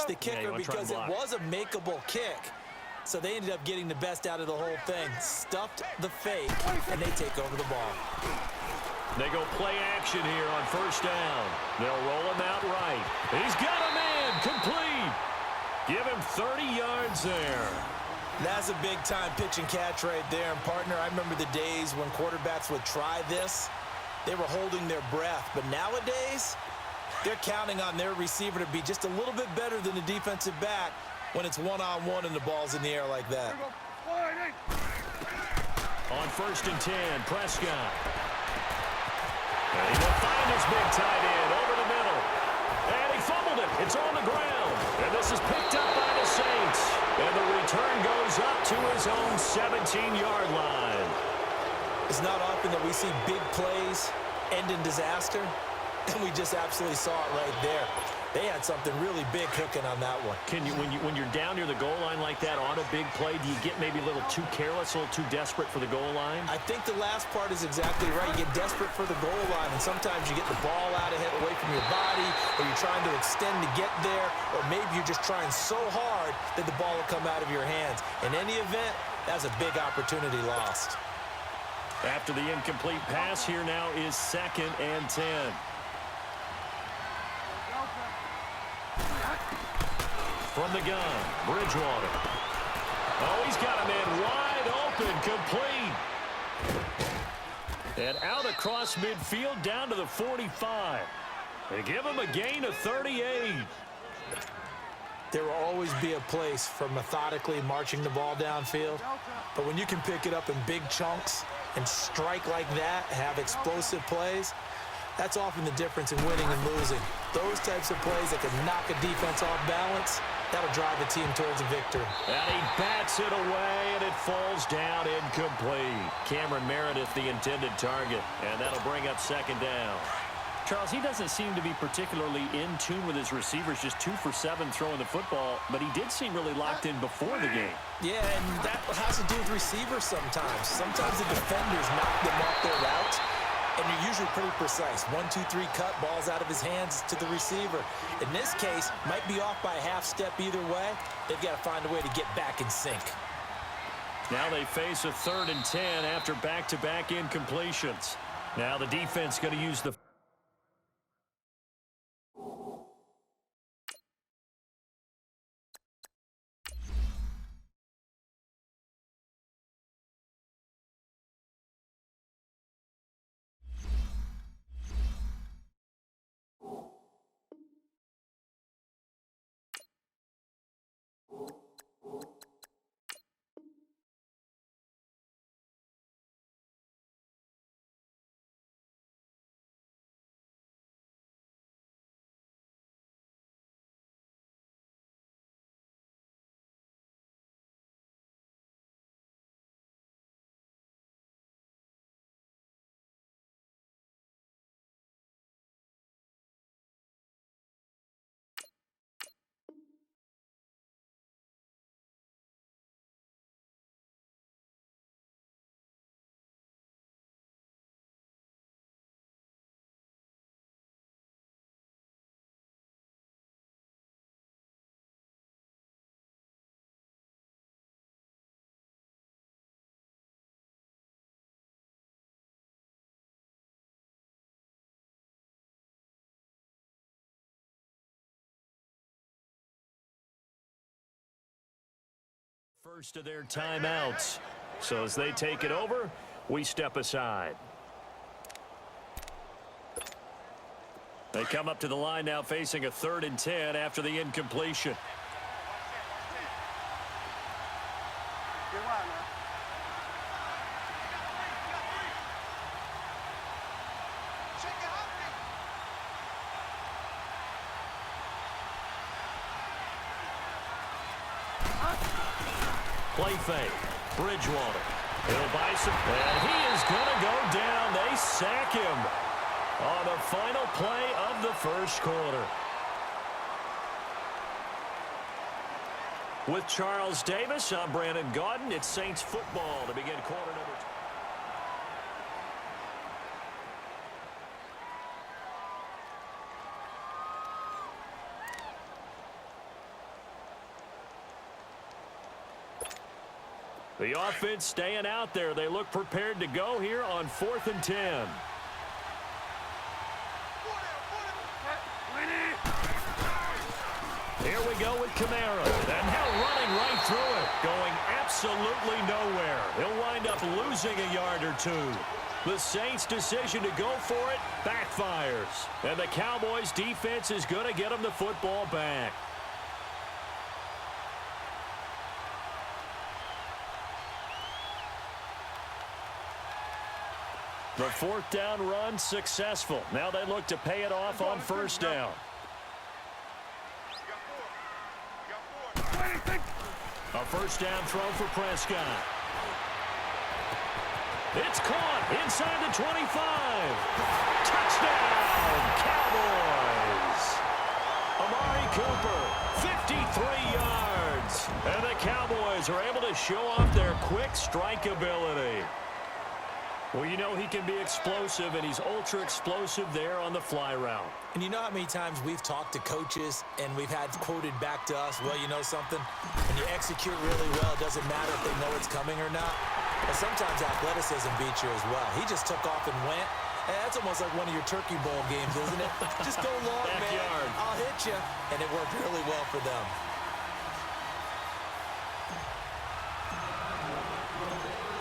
punish the kicker because it was a makeable kick. So they ended up getting the best out of the whole thing. Stuffed the fake, and they take over the ball. They go play action here on first down. They'll roll him out right. He's got a man complete. Give him 30 yards there. That's a big-time pitch and catch right there. And, partner, I remember the days when quarterbacks would try this. They were holding their breath. But nowadays, they're counting on their receiver to be just a little bit better than the defensive back when it's one-on-one and the ball's in the air like that. On first and 10, Prescott. And he will find his big tight end over the middle. And he fumbled it. It's on the ground. And this is picked up by the Saints. And the return goes up to his own 17-yard line. It's not often that we see big plays end in disaster. And we just absolutely saw it right there. They had something really big cooking on that one. When you're down near the goal line like that on a big play, do you get maybe a little too careless, a little too desperate for the goal line? I think the last part is exactly right. You get desperate for the goal line, and sometimes you get the ball out of it, away from your body, or you're trying to extend to get there, or maybe you're just trying so hard that the ball will come out of your hands. In any event, that's a big opportunity lost. After the incomplete pass, here now is 2nd and 10. From the gun, Bridgewater. Oh, he's got a man wide open, complete. And out across midfield down to the 45. They give him a gain of 38. There will always be a place for methodically marching the ball downfield. But when you can pick it up in big chunks and strike like that, have explosive plays, that's often the difference in winning and losing. Those types of plays that can knock a defense off balance, that'll drive a team towards a victory. And he bats it away, and it falls down incomplete. Cameron Meredith, the intended target, and that'll bring up 2nd down. Charles, he doesn't seem to be particularly in tune with his receivers, just 2 for 7 throwing the football, but he did seem really locked in before the game. Yeah, and that has to do with receivers sometimes. Sometimes the defenders knock them off their routes, and you're usually pretty precise. 1, 2, 3 cut, balls out of his hands to the receiver. In this case, might be off by a half step either way. They've got to find a way to get back in sync. Now they face a 3rd and 10 after back-to-back incompletions. Now the defense going to use the first of their timeouts. So as they take it over, we step aside. They come up to the line now facing a 3rd and 10 after the incompletion. Play fake. Bridgewater. He'll buy some. And he is going to go down. They sack him on the final play of the first quarter. With Charles Davis, I'm Brandon Gaudin. It's Saints football to begin quarter number 2. The offense staying out there. They look prepared to go here on 4th and 10. Here we go with Kamara. And now running right through it. Going absolutely nowhere. He'll wind up losing a yard or two. The Saints' decision to go for it backfires. And the Cowboys' defense is going to get them the football back. The 4th down run successful. Now they look to pay it off on 1st down. A 1st down throw for Prescott. It's caught inside the 25. Touchdown, Cowboys. Amari Cooper, 53 yards. And the Cowboys are able to show off their quick strike ability. Well, you know he can be explosive, and he's ultra explosive there on the fly route. And you know how many times we've talked to coaches and we've had quoted back to us, well, you know something? When you execute really well, it doesn't matter if they know it's coming or not. But sometimes athleticism beats you as well. He just took off and went. And that's almost like one of your Turkey Bowl games, isn't it? Just go long, man. I'll hit you. And it worked really well for them.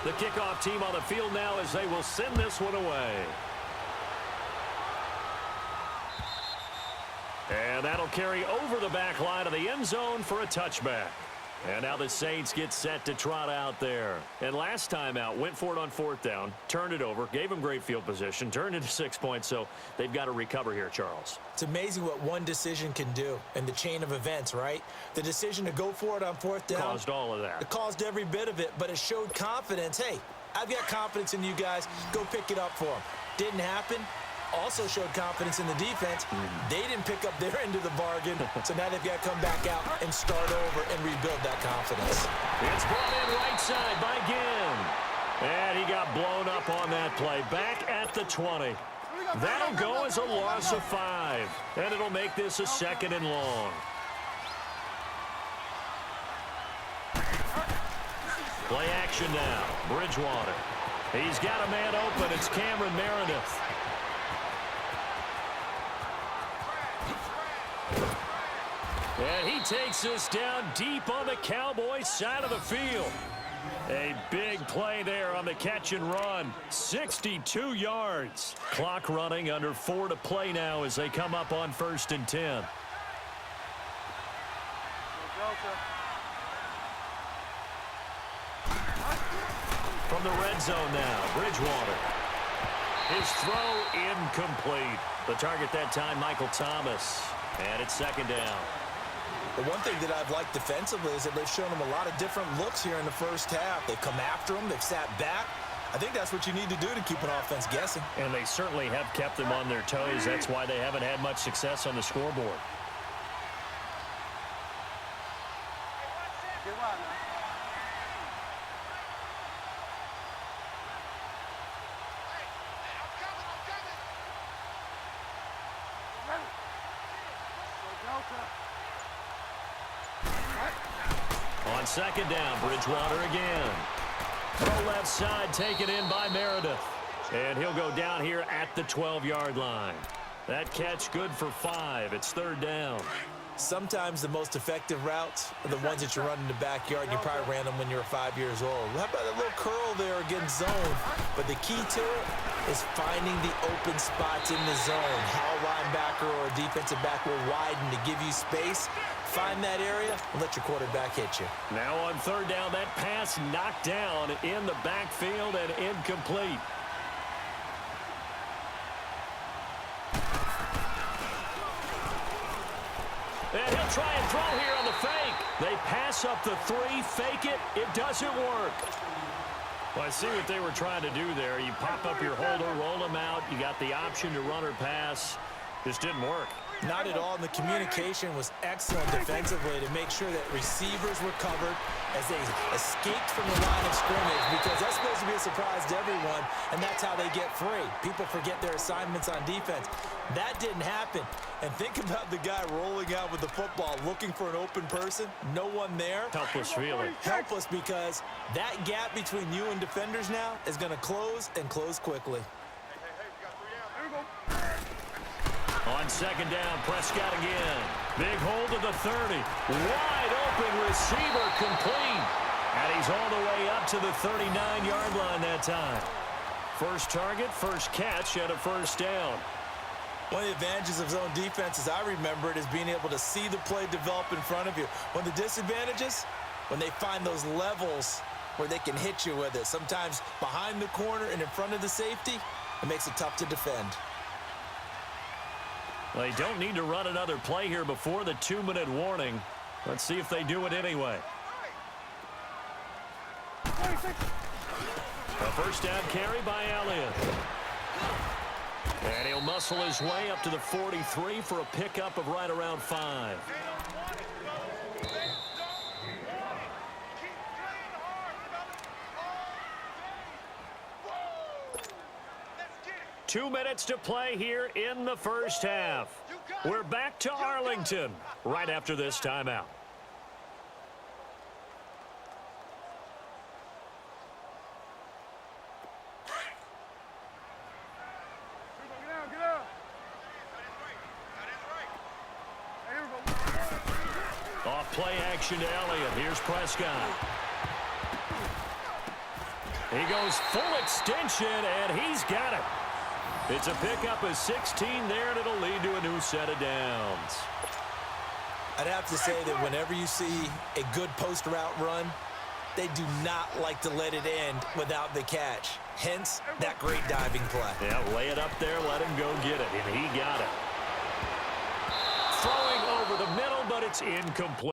The kickoff team on the field now as they will send this one away. And that'll carry over the back line of the end zone for a touchback. And now the Saints get set to trot out there. And last time out, went for it on 4th down, turned it over, gave them great field position, turned it to 6 points, so they've got to recover here, Charles. It's amazing what one decision can do in the chain of events, right? The decision to go for it on 4th down. Caused all of that. It caused every bit of it, but it showed confidence. Hey, I've got confidence in you guys. Go pick it up for them. Didn't happen. Also showed confidence in the defense. They didn't pick up their end of the bargain, so now they've got to come back out and start over and rebuild that confidence. It's brought in right side by Ginn. And he got blown up on that play. Back at the 20. That'll go as a loss of 5. And it'll make this a 2nd and long. Play action now. Bridgewater. He's got a man open. It's Cameron Meredith. And he takes this down deep on the Cowboys side of the field. A big play there on the catch and run. 62 yards. Clock running, under 4 to play now as they come up on 1st and 10. From the red zone now, Bridgewater. His throw incomplete. The target that time, Michael Thomas. And it's 2nd down. The one thing that I've liked defensively is that they've shown them a lot of different looks here in the 1st half. They've come after them. They've sat back. I think that's what you need to do to keep an offense guessing. And they certainly have kept them on their toes. That's why they haven't had much success on the scoreboard. On 2nd down, Bridgewater again. Throw left side, taken in by Meredith. And he'll go down here at the 12-yard line. That catch good for 5. It's 3rd down. Sometimes the most effective routes are the ones that you run in the backyard, and you probably ran them when you were 5 years old. How about a little curl there against zone? But the key to it is finding the open spots in the zone. How a linebacker or a defensive back will widen to give you space. Find that area and let your quarterback hit you. Now on 3rd down, that pass knocked down in the backfield and incomplete. And he'll try and throw here on the fake. They pass up the 3, fake it. It doesn't work. Well, I see what they were trying to do there. You pop up your holder, roll them out. You got the option to run or pass. Just didn't work. Not at all, and the communication was excellent defensively to make sure that receivers were covered as they escaped from the line of scrimmage, because that's supposed to be a surprise to everyone, and that's how they get free. People forget their assignments on defense. That didn't happen. And think about the guy rolling out with the football, looking for an open person, no one there. Helpless feeling. Helpless, because that gap between you and defenders now is going to close and close quickly. On second down, Prescott again. Big hold of the 30. Wide open receiver, complete. And he's all the way up to the 39-yard line that time. First target, first catch, and a first down. One of the advantages of zone defense, as I remember it, is being able to see the play develop in front of you. One of the disadvantages, when they find those levels where they can hit you with it, sometimes behind the corner and in front of the safety, it makes it tough to defend. They don't need to run another play here before the 2-minute warning. Let's see if they do it anyway. A first down carry by Elliott. And he'll muscle his way up to the 43 for a pickup of right around 5. Two minutes to play here in the first half. We're back to Arlington right after this timeout. Off play action to Elliott. Here's Prescott. He goes full extension, and he's got it. It's a pickup of 16 there, and it'll lead to a new set of downs. I'd have to say that whenever you see a good post route run, they do not like to let it end without the catch. Hence, that great diving play. Yeah, lay it up there, let him go get it, and he got it. Throwing over the middle, but it's incomplete.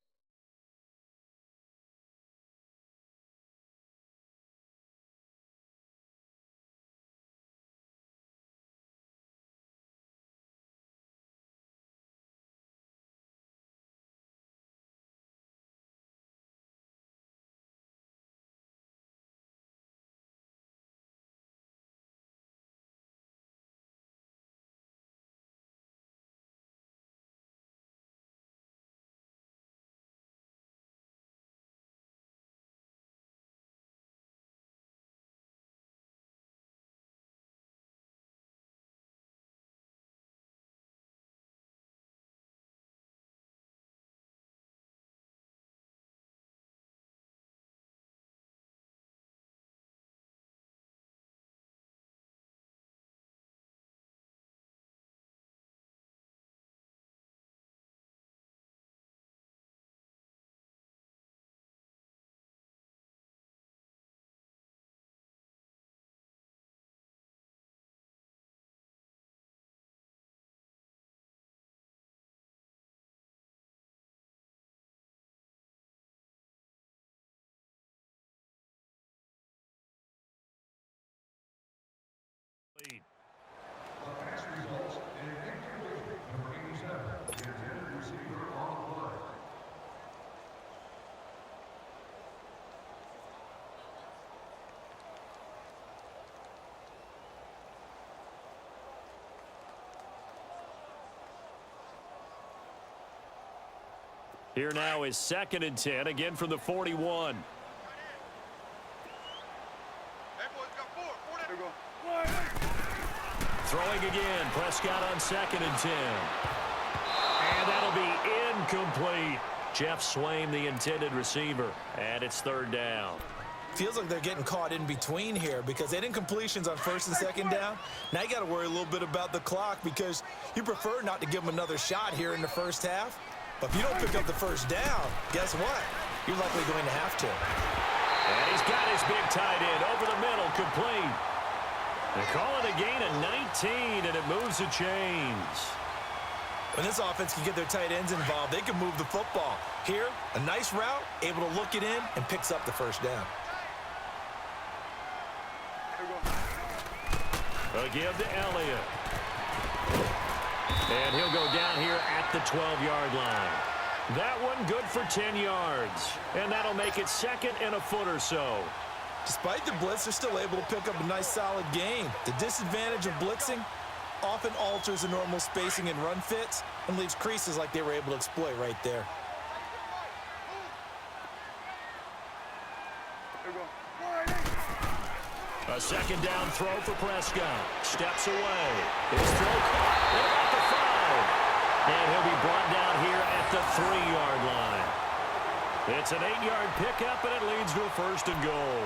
Here now is 2nd and 10, again from the 41. Throwing again, Prescott on 2nd and 10. And that'll be incomplete. Jeff Swain, the intended receiver, and it's 3rd down. Feels like they're getting caught in between here because they didn't completions on 1st and 2nd down. Now you got to worry a little bit about the clock because you prefer not to give them another shot here in the first half. But if you don't pick up the first down, guess what? You're likely going to have to. And he's got his big tight end over the middle, complete. They call it a gain of 19, and it moves the chains. When this offense can get their tight ends involved, they can move the football. Here, a nice route, able to look it in, and picks up the first down. A give to Elliott. And he'll go down here at the 12-yard line. That one good for 10 yards. And that'll make it second and a foot or so. Despite the blitz, they're still able to pick up a nice, solid gain. The disadvantage of blitzing often alters the normal spacing and run fits and leaves creases like they were able to exploit right there. A second down throw for Prescott. Steps away. His throw caught at about the 5. And he'll be brought down here at the 3-yard line. It's an 8-yard pickup, and it leads to a first and goal.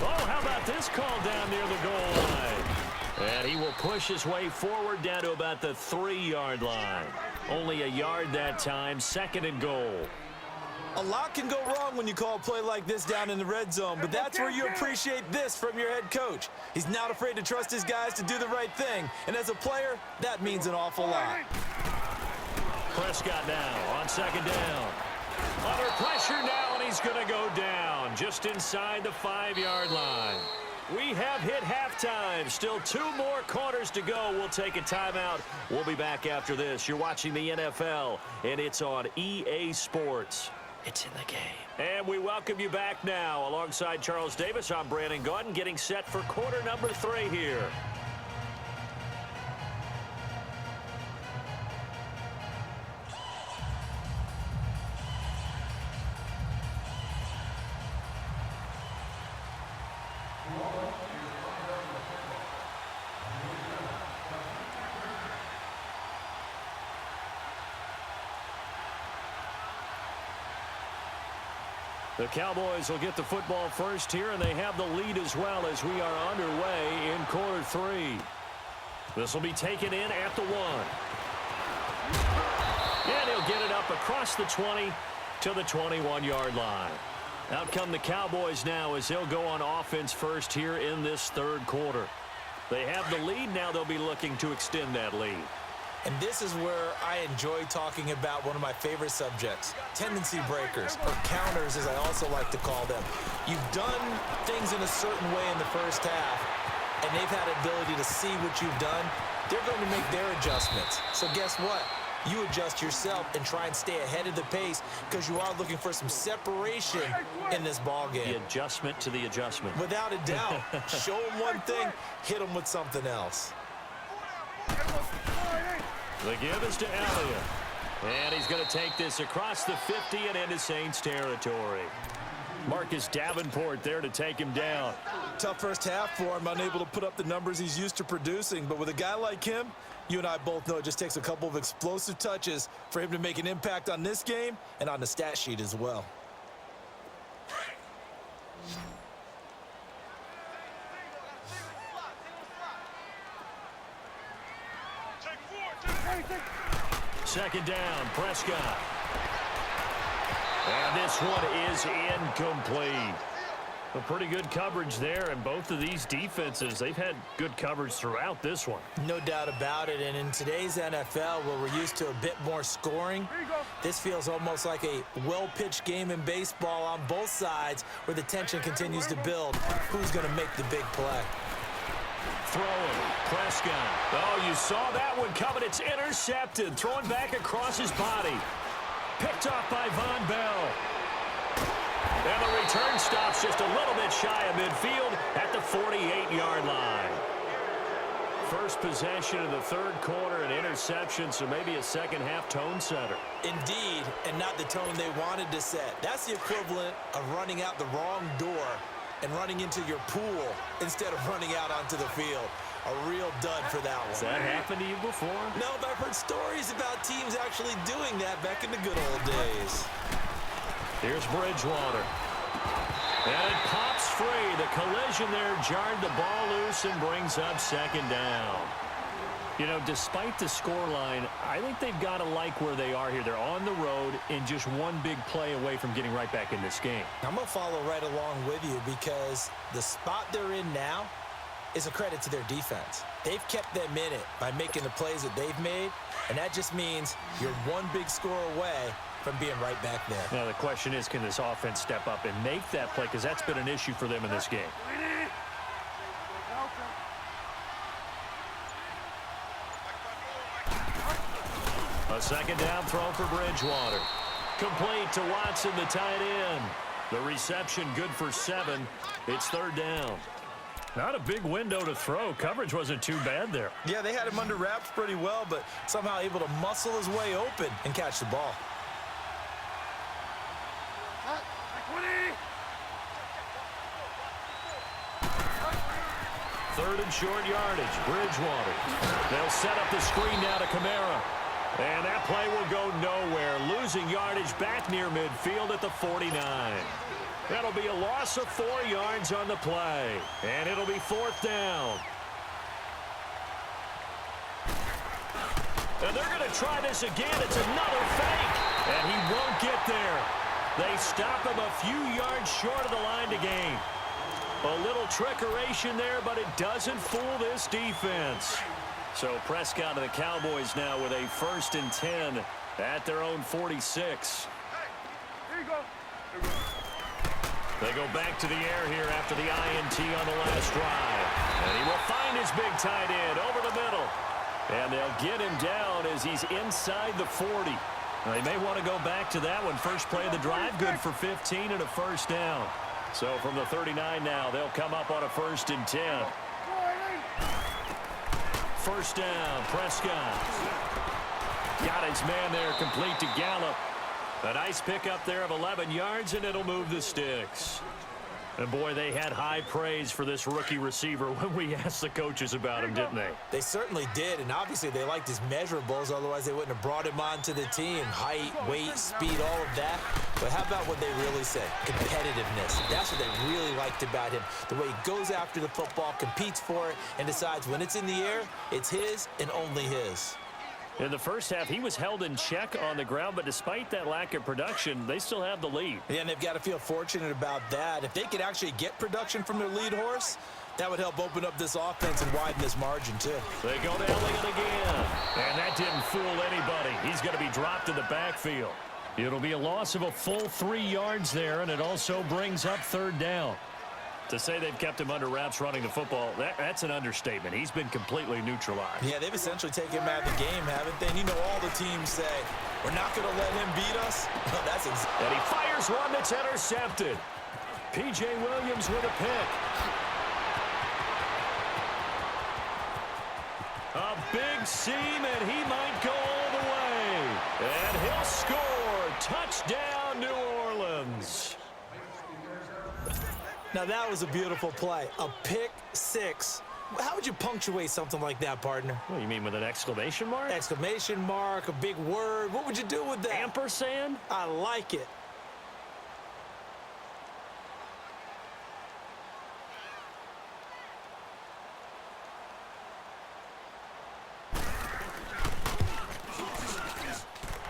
Oh, how about this call down near the goal line? And he will push his way forward down to about the 3-yard line. Only a yard that time, second and goal. A lot can go wrong when you call a play like this down in the red zone, but that's where you appreciate this from your head coach. He's not afraid to trust his guys to do the right thing, and as a player, that means an awful lot. Prescott now on second down. Under pressure now, and he's going to go down just inside the 5-yard line. We have hit halftime. Still 2 more quarters to go. We'll take a timeout. We'll be back after this. You're watching the NFL, and it's on EA Sports. It's in the game. And we welcome you back now. Alongside Charles Davis, I'm Brandon Gaudin, getting set for quarter number 3 here. The Cowboys will get the football first here, and they have the lead as well as we are underway in quarter 3. This will be taken in at the 1. And he'll get it up across the 20 to the 21-yard line. Out come the Cowboys now as they'll go on offense first here in this third quarter. They have the lead. Now they'll be looking to extend that lead. And this is where I enjoy talking about one of my favorite subjects, tendency breakers, or counters as I also like to call them. You've done things in a certain way in the first half, and they've had ability to see what you've done. They're going to make their adjustments. So guess what? You adjust yourself and try and stay ahead of the pace because you are looking for some separation in this ball game. The adjustment to the adjustment. Without a doubt. Show them one thing, hit them with something else. The give is to Elliott. And he's going to take this across the 50 and into Saints territory. Marcus Davenport there to take him down. Tough first half for him, unable to put up the numbers he's used to producing. But with a guy like him, you and I both know it just takes a couple of explosive touches for him to make an impact on this game and on the stat sheet as well. Second down, Prescott. And this one is incomplete. A pretty good coverage there, and both of these defenses, they've had good coverage throughout this one. No doubt about it, and in today's NFL, where we're used to a bit more scoring, this feels almost like a well-pitched game in baseball on both sides where the tension continues to build. Who's going to make the big play? Throwing, Prescott. Oh, you saw that one coming. It's intercepted. Thrown back across his body. Picked off by Von Bell. And the return stops just a little bit shy of midfield at the 48-yard line. First possession of the third quarter, an interception, so maybe a second-half tone setter. Indeed, and not the tone they wanted to set. That's the equivalent of running out the wrong door and running into your pool instead of running out onto the field. A real dud for that one. Has that happened to you before? No, but I've heard stories about teams actually doing that back in the good old days. Here's Bridgewater. And it pops free. The collision there jarred the ball loose and brings up second down. You know, despite the scoreline, I think they've got to like where they are here. They're on the road and just one big play away from getting right back in this game. I'm going to follow right along with you because the spot they're in now, is a credit to their defense. They've kept them in it by making the plays that they've made, and that just means you're one big score away from being right back there. Now, the question is, can this offense step up and make that play? Because that's been an issue for them in this game. A second down throw for Bridgewater. Complete to Watson, the tight end. The reception good for 7. It's third down. Not a big window to throw. Coverage wasn't too bad there. Yeah, they had him under wraps pretty well, but somehow able to muscle his way open and catch the ball. Third and short yardage. Bridgewater. They'll set up the screen now to Kamara. And that play will go nowhere. Losing yardage back near midfield at the 49. That'll be a loss of 4 yards on the play. And it'll be fourth down. And they're going to try this again. It's another fake. And he won't get there. They stop him a few yards short of the line to gain. A little trickeration there, but it doesn't fool this defense. So Prescott and the Cowboys now with a 1st and 10 at their own 46. Here you go. They go back to the air here after the INT on the last drive. And he will find his big tight end over the middle. And they'll get him down as he's inside the 40. Now, they may want to go back to that one. First play of the drive, good for 15 and a first down. So from the 39 now, they'll come up on a 1st and 10. First down, Prescott. Got his man there, complete to Gallup. A nice pickup there of 11 yards, and it'll move the sticks. And, boy, they had high praise for this rookie receiver when we asked the coaches about him, didn't they? They certainly did, and obviously they liked his measurables. Otherwise, they wouldn't have brought him onto the team. Height, weight, speed, all of that. But how about what they really say? Competitiveness. That's what they really liked about him. The way he goes after the football, competes for it, and decides when it's in the air, it's his and only his. In the first half, he was held in check on the ground, but despite that lack of production, they still have the lead. Yeah, and they've got to feel fortunate about that. If they could actually get production from their lead horse, that would help open up this offense and widen this margin, too. They go to Elliott again, and that didn't fool anybody. He's going to be dropped in the backfield. It'll be a loss of a full 3 yards there, and it also brings up third down. To say they've kept him under wraps running the football, that's an understatement. He's been completely neutralized. Yeah, they've essentially taken him out of the game, haven't they? And you know all the teams say, we're not going to let him beat us. That's exactly. And he fires one that's intercepted. P.J. Williams with a pick. A big seam, and he might go all the way. And he'll score. Touchdown, New Orleans. Now, that was a beautiful play. A pick six. How would you punctuate something like that, partner? What do you mean, with an exclamation mark? Exclamation mark, a big word. What would you do with that? Ampersand? I like it.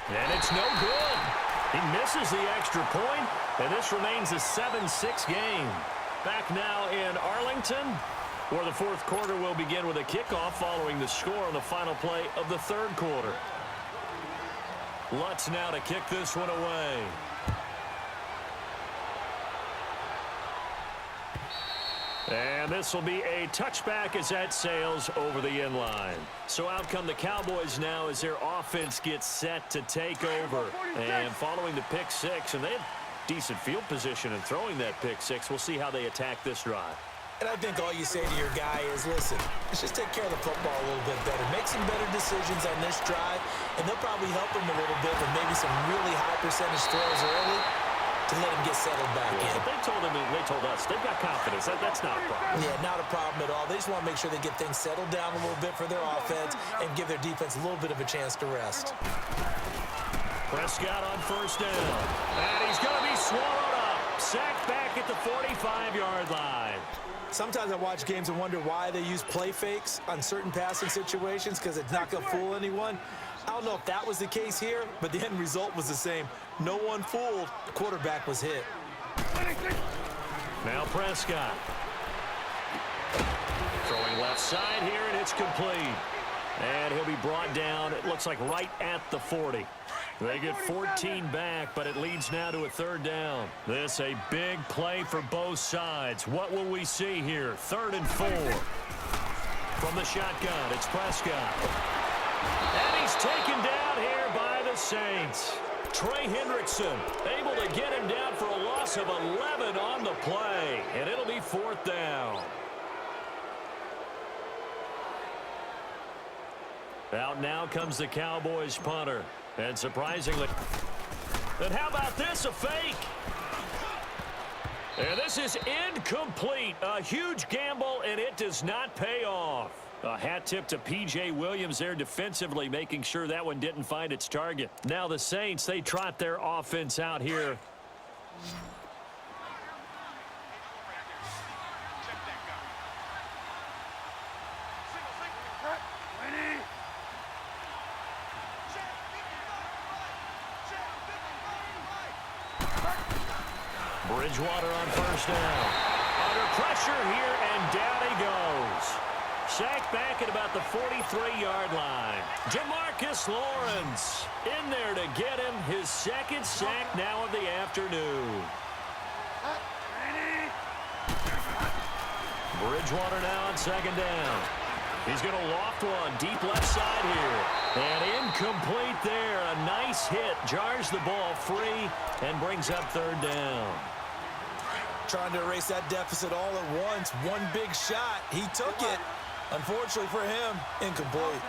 And it's no good. He misses the extra point, and this remains a 7-6 game. Back now in Arlington, where the fourth quarter will begin with a kickoff following the score on the final play of the third quarter. Lutz now to kick this one away. And this will be a touchback as that sails over the end line. So out come the Cowboys now as their offense gets set to take over. And following the pick six, and they have decent field position in throwing that pick six. We'll see how they attack this drive. And I think all you say to your guy is, listen, let's just take care of the football a little bit better. Make some better decisions on this drive, and they'll probably help him a little bit with maybe some really high percentage throws early to let him get settled back in. But they told us, they've got confidence. That's not a problem. Yeah, not a problem at all. They just want to make sure they get things settled down a little bit for their offense and give their defense a little bit of a chance to rest. Prescott on first down. And he's going to be swallowed up. Sacked back at the 45-yard line. Sometimes I watch games and wonder why they use play fakes on certain passing situations, because it's not going to fool anyone. I don't know if that was the case here, but the end result was the same. No one fooled. The quarterback was hit. Now Prescott. From left side here, and it's complete. And he'll be brought down, it looks like right at the 40. They get 14 back, but it leads now to a third down. This a big play for both sides. What will we see here? 3rd and 4. From the shotgun, it's Prescott. And he's taken down here by the Saints. Trey Hendrickson able to get him down for a loss of 11 on the play. And it'll be 4th down. Out now comes the Cowboys punter. And surprisingly, and how about this, a fake? And this is incomplete. A huge gamble, and it does not pay off. A hat tip to P.J. Williams there defensively, making sure that one didn't find its target. Now the Saints, they trot their offense out here. Bridgewater on 1st down. Under pressure here, and down he goes. Sacked back at about the 43-yard line. Jamarcus Lawrence in there to get him his 2nd sack now of the afternoon. Bridgewater now on 2nd down. He's going to loft one deep left side here. And incomplete there. A nice hit. Jars the ball free and brings up 3rd down. Trying to erase that deficit all at once. One big shot. He took it. Unfortunately for him, incomplete.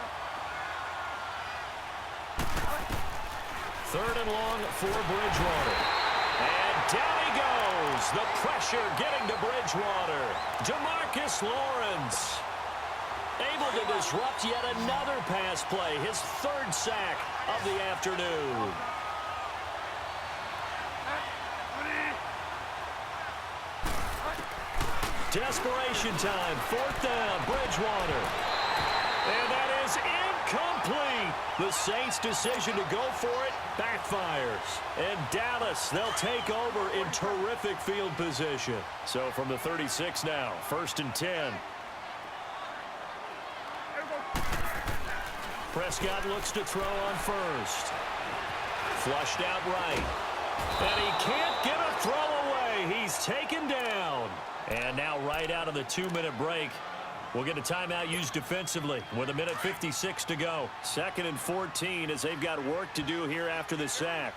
3rd and long for Bridgewater. And down he goes. The pressure getting to Bridgewater. Jamarcus Lawrence able to disrupt yet another pass play. His 3rd sack of the afternoon. Desperation time. 4th down. Bridgewater. And that is incomplete. The Saints' decision to go for it backfires. And Dallas, they'll take over in terrific field position. So from the 36 now, 1st and 10. Prescott looks to throw on 1st. Flushed out right. And he can't get a throw away. He's taken down. And now right out of the 2-minute break, we'll get a timeout used defensively with 1:56 to go. 2nd and 14 as they've got work to do here after the sack.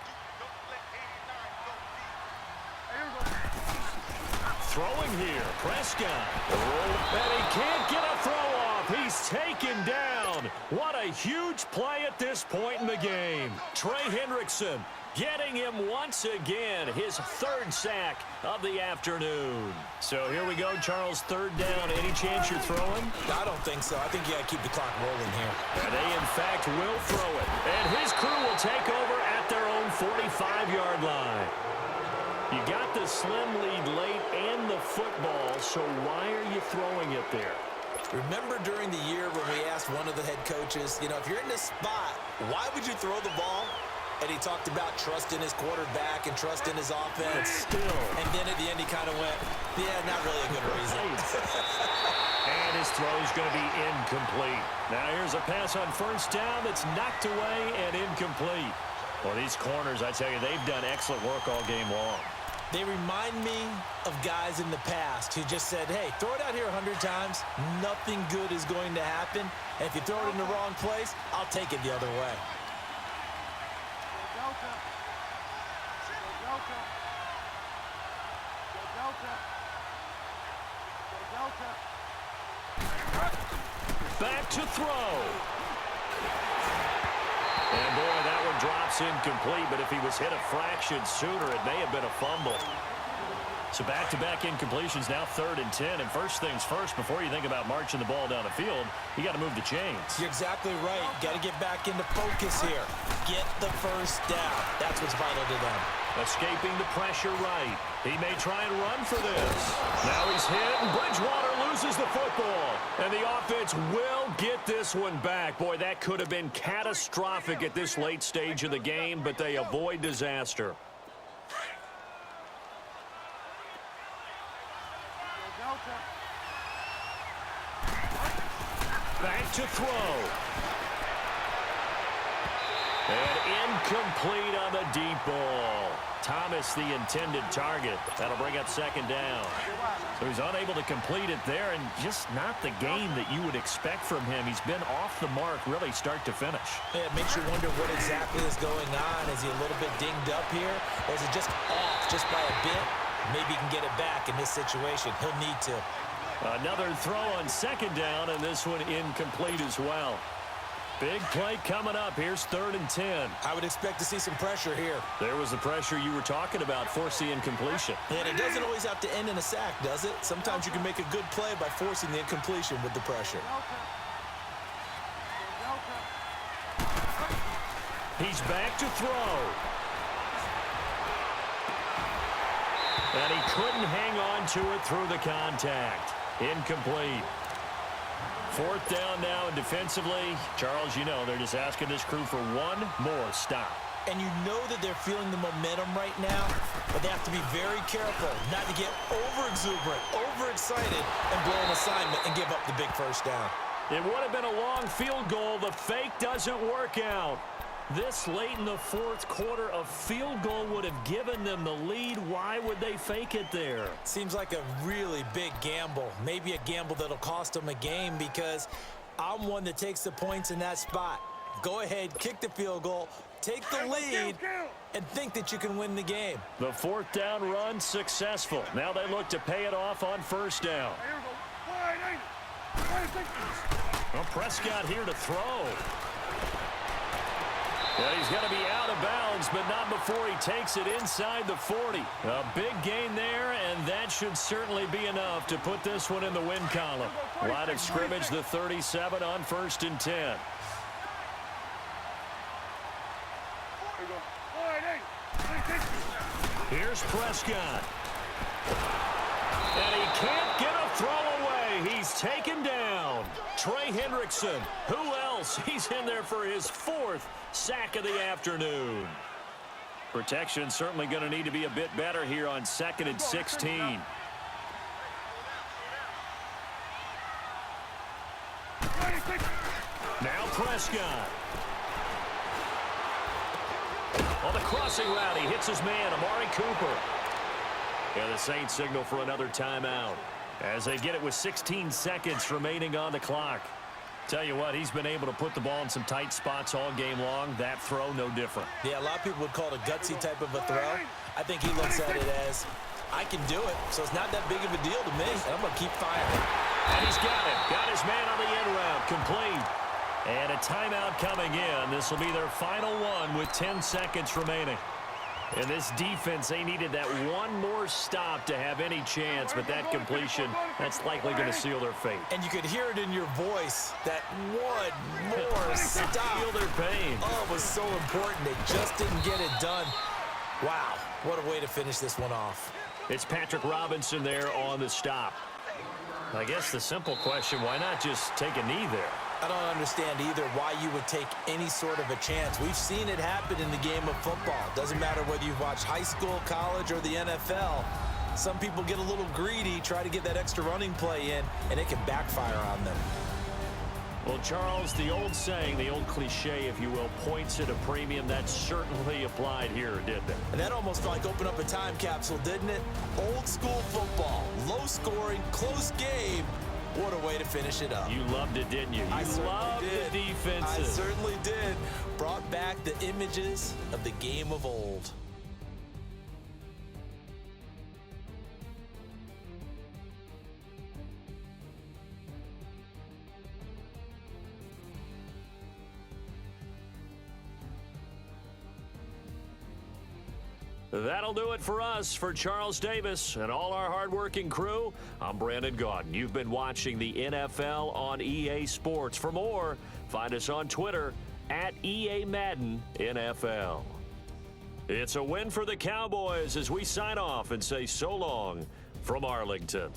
Throwing here, Prescott. And he can't get a throw off. He's taken down. What a huge play at this point in the game. Trey Hendrickson getting him once again, his 3rd sack of the afternoon. So here we go, Charles, 3rd down. Any chance you're throwing? I don't think so. I think you got to keep the clock rolling here. And they, in fact, will throw it. And his crew will take over at their own 45-yard line. You got the slim lead late and the football, so why are you throwing it there? Remember during the year when we asked one of the head coaches, you know, if you're in this spot, why would you throw the ball? And he talked about trust in his quarterback and trust in his offense. Still. And then at the end he kind of went, yeah, not really a good reason. And his throw's going to be incomplete. Now here's a pass on 1st down that's knocked away and incomplete. Well, these corners, I tell you, they've done excellent work all game long. They remind me of guys in the past who just said, hey, throw it out here 100 times. Nothing good is going to happen. And if you throw it in the wrong place, I'll take it the other way. Back to throw. And boy, that one drops incomplete, but if he was hit a fraction sooner, it may have been a fumble. So back-to-back incompletions, now 3rd and 10. And first things first, before you think about marching the ball down the field, you got to move the chains. You're exactly right. Got to get back into focus here. Get the 1st down. That's what's vital to them. Escaping the pressure right. He may try and run for this. Now he's hit, and Bridgewater loses the football. And the offense will get this one back. Boy, that could have been catastrophic at this late stage of the game, but they avoid disaster. back to throw. And incomplete on the deep ball. Thomas, the intended target. That'll bring up second down. So he's unable to complete it there, and just not the game that you would expect from him. He's been off the mark really start to finish. Yeah, it makes you wonder what exactly is going on. Is he a little bit dinged up here, or is it just off just by a bit? Maybe he can get it back in this situation. He'll need to. Another throw on second down, and this one incomplete as well. Big play coming up. Here's 3rd and 10. I would expect to see some pressure here. There was the pressure you were talking about, forcing incompletion. And it doesn't always have to end in a sack, does it? Sometimes you can make a good play by forcing the incompletion with the pressure. He's back to throw. And he couldn't hang on to it through the contact. Incomplete. 4th down now, and defensively, Charles, you know, they're just asking this crew for one more stop. And you know that they're feeling the momentum right now, but they have to be very careful not to get over-exuberant, overexcited, and blow an assignment and give up the big first down. It would have been a long field goal. The fake doesn't work out. This late in the 4th quarter, a field goal would have given them the lead. Why would they fake it there? Seems like a really big gamble. Maybe a gamble that'll cost them a game, because I'm one that takes the points in that spot. Go ahead, kick the field goal, take the lead, and think that you can win the game. The 4th down run successful. Now they look to pay it off on 1st down. Well, Prescott here to throw. Well, he's going to be out of bounds, but not before he takes it inside the 40. A big gain there, and that should certainly be enough to put this one in the win column. Line of scrimmage, the 37 on 1st and 10. Here's Prescott. And he can't get a throw away. He's taken down. Trey Hendrickson. Who else? He's in there for his 4th sack of the afternoon. Protection certainly going to need to be a bit better here on 2nd and 16. Now Prescott. On the crossing route, he hits his man, Amari Cooper. And the Saints signal for another timeout as they get it with 16 seconds remaining on the clock. Tell you what, he's been able to put the ball in some tight spots all game long. That throw, no different. Yeah, a lot of people would call it a gutsy type of a throw. I think he looks at it as, I can do it, so it's not that big of a deal to me, and I'm going to keep firing. And he's got it. Got his man on the end route, complete. And a timeout coming in. This will be their final one with 10 seconds remaining. And this defense, they needed that one more stop to have any chance, but that completion, that's likely going to seal their fate. And you could hear it in your voice, that one more stop. Feel their pain. Oh, it was so important. They just didn't get it done. Wow, what a way to finish this one off. It's Patrick Robinson there on the stop. I guess the simple question, why not just take a knee there? I don't understand either why you would take any sort of a chance. We've seen it happen in the game of football. Doesn't matter whether you've watched high school, college, or the NFL. Some people get a little greedy, try to get that extra running play in, and it can backfire on them. Well, Charles, the old saying, the old cliche, if you will, points at a premium, that certainly applied here, didn't it? And that almost felt like opened up a time capsule, didn't it? Old school football, low scoring, close game. What a way to finish it up. You loved it, didn't you? You loved the defenses. I certainly did. Brought back the images of the game of old. That'll do it for us. For Charles Davis and all our hardworking crew, I'm Brandon Gaudin. You've been watching the NFL on EA Sports. For more, find us on Twitter at EA Madden NFL. It's a win for the Cowboys as we sign off and say so long from Arlington.